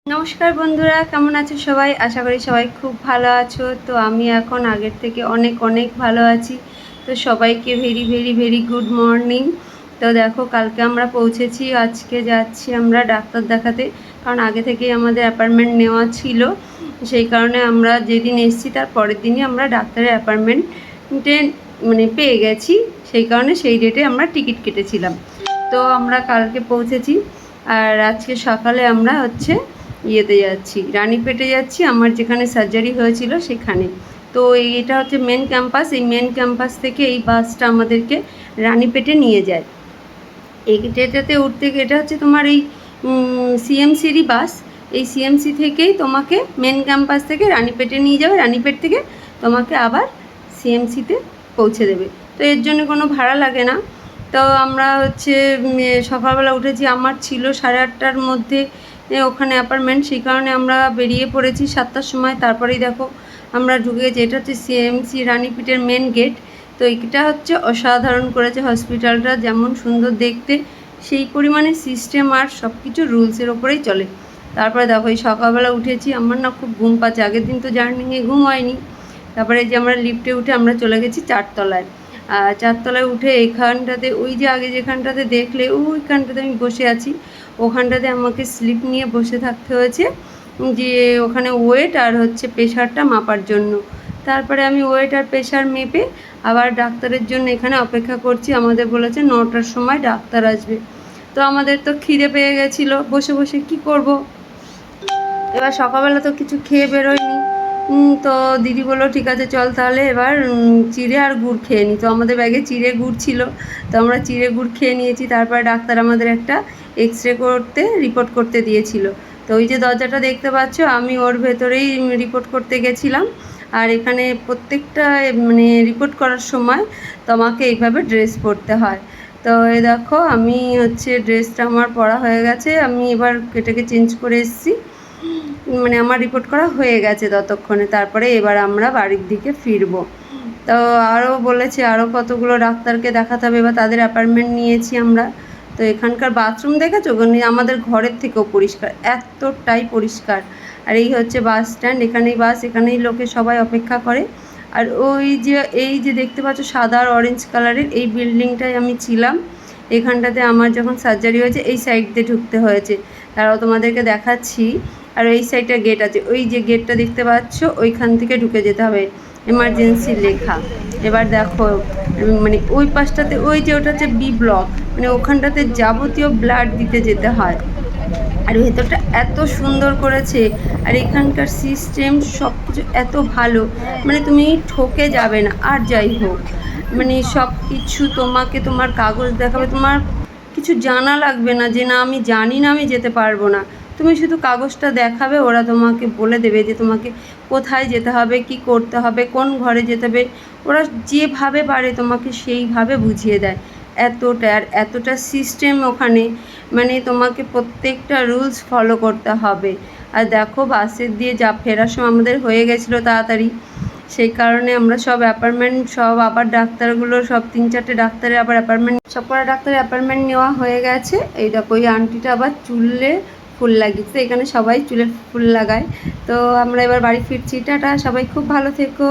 নমস্কার বন্ধুরা, কেমন আছো সবাই? আশা করি সবাই খুব ভালো আছো। তো আমি এখন আগের থেকে অনেক অনেক ভালো আছি। তো সবাইকে very very very good morning. তো দেখো, কালকে আমরা পৌঁছেছি, আজকে যাচ্ছি আমরা ডাক্তার দেখাতে, কারণ আগে থেকেই আমাদের অ্যাপয়েন্টমেন্ট নেওয়া ছিল। সেই কারণে আমরা যেদিন এসেছি তার পরের দিনই আমরা ডাক্তারের অ্যাপয়েন্টমেন্টে পেয়ে গেছি। সেই কারণে সেই ডেটে আমরা টিকিট কেটেছিলাম। তো আমরা কালকে পৌঁছেছি, আর আজকে সকালে আমরা ইয়েতে যাচ্ছি, রানীপেটে যাচ্ছি, আমার যেখানে সার্জারি হয়েছিল সেখানে। তো এটা হচ্ছে মেন ক্যাম্পাস। এই মেন ক্যাম্পাস থেকে এই বাসটা আমাদেরকে রানীপেটে নিয়ে যায়। এটাতে উঠতে, এটা হচ্ছে তোমার এই সিএমসিরই বাস। এই সিএমসি থেকেই তোমাকে মেন ক্যাম্পাস থেকে রানীপেটে নিয়ে যাবে, রানীপেট থেকে তোমাকে আবার সিএমসিতে পৌঁছে দেবে। তো এর জন্য কোনো ভাড়া লাগে না। তো আমরা সকালবেলা উঠেছি, আমার ছিল 8:30টার মধ্যে ওখানে অ্যাপার্টমেন্ট। সেই কারণে আমরা বেরিয়ে পড়েছি 7টার সময়। তারপরেই দেখো আমরা ঢুকে গেছি। এটা হচ্ছে সিএমসি রানীপেটের মেন গেট। তো এটা হচ্ছে অসাধারণ করেছে হসপিটালটা, যেমন সুন্দর দেখতে সেই পরিমাণে সিস্টেম আর সব কিছু রুলসের ওপরেই চলে। তারপরে দেখো এই সকালবেলা উঠেছি, আমার না খুব ঘুম পাচ্ছে, আগের দিন তো জার্নিংয়ে ঘুম হয়নি। তারপরে যে আমরা লিফটে উঠে আমরা চলে গেছি 4তলায়। 4তলায় উঠে এখানটাতে, ওই যে আগে যেখানটাতে দেখলে ওইখানটাতে আমি বসে আছি, ওখানটাতে আমাকে স্লিপ নিয়ে বসে থাকতে হয়েছে, যে ওখানে ওয়েট আর প্রেশারটা মাপার জন্য। তারপরে আমি ওয়েট আর প্রেশার মেপে আবার ডাক্তারের জন্য এখানে অপেক্ষা করছি। আমাদের বলেছে 9টার সময় ডাক্তার আসবে। তো আমাদের তো খিদে পেয়ে গেছিলো, বসে বসে কি করব। এবার সকালবেলা তো কিছু খেয়ে বেরোয়নি। তো দিদি বললো ঠিক আছে চল তাহলে এবার চিড়ে আর গুড় খেয়ে নিই। তো আমাদের ব্যাগে চিড়ে গুড় ছিল, তো আমরা চিড়ে গুড় খেয়ে নিয়েছি। তারপরে ডাক্তার আমাদের একটা এক্সরে করতে রিপোর্ট করতে দিয়েছিল। তো ওই যে দরজাটা দেখতে পাচ্ছ, আমি ওর ভেতরেই রিপোর্ট করতে গেছিলাম। আর এখানে প্রত্যেকটা রিপোর্ট করার সময় তোমাকে এইভাবে ড্রেস পরতে হয়। তো এই দেখো আমি ড্রেসটা আমার পরা হয়ে গেছে, আমি এবার এটাকে চেঞ্জ করে এসেছি। আমার রিপোর্ট করা হয়ে গেছে ততক্ষণে। তারপরে এবার আমরা বাড়ির দিকে ফিরবো। তো আরও বলেছে আরও কতগুলো ডাক্তারকে দেখাতে হবে, এবার তাদের অ্যাপয়েন্টমেন্ট নিয়েছি আমরা। তো এখানকার বাথরুম দেখেছো, আমাদের ঘরের থেকেও পরিষ্কার, এতটাই পরিষ্কার। আর এই হচ্ছে বাস স্ট্যান্ড, এখানেই বাস, এখানেই লোকে সবাই অপেক্ষা করে। আর এই যে দেখতে পাচ্ছ সাদা আর অরেঞ্জ কালারের এই বিল্ডিংটায় আমি ছিলাম। এখানটাতে আমার যখন সার্জারি হয়েছে এই সাইড দিয়ে ঢুকতে হয়েছে, তারাও তোমাদেরকে দেখাচ্ছি। আর এই সাইডটা গেট আছে, ওই যে গেটটা দেখতে পাচ্ছ ওইখান থেকে ঢুকে যেতে হবে, এমার্জেন্সি লেখা। এবার দেখো ওই পাশটাতে ওই যে ওটা হচ্ছে বি ব্লক, ওখানটাতে যাবতীয় ব্লাড দিতে যেতে হয়। আর ভেতরটা এত সুন্দর করেছে, আর এখানকার সিস্টেম সব কিছু এত ভালো, তুমি ঠকে যাবে না। আর যাই হোক, সব কিছু তোমাকে, তোমার কাগজ দেখাবে, তোমার কিছু জানা লাগবে না যে না আমি জানি না, আমি যেতে পারবো না। তুমি শুধু কাগজটা দেখাবে, ওরা তোমাকে বলে দেবে যে তোমাকে কোথায় যেতে হবে, কি করতে হবে, কোন ঘরে যেতে হবে। ওরা যেভাবে পারে তোমাকে সেইভাবে বুঝিয়ে দেয়। এতটা সিস্টেম ওখানে, তোমাকে প্রত্যেকটা রুলস ফলো করতে হবে। আর দেখো বাসের দিয়ে ফেরার সময় আমাদের হয়ে গেছিলো তাড়াতাড়ি, সেই কারণে আমরা সব আবার ডাক্তারগুলো সব 3-4টে ডাক্তারের আবার সব কটা ডাক্তারের অ্যাপয়েন্টমেন্ট নেওয়া হয়ে গেছে। এই দেখো ওই আন্টিটা আবার চুলে ফুল লাগিয়েছে, এখানে সবাই চুলে ফুল লাগায়। তো আমরা এবার বাড়ি ফিরছি, টাটা, সবাই খুব ভালো থেকো।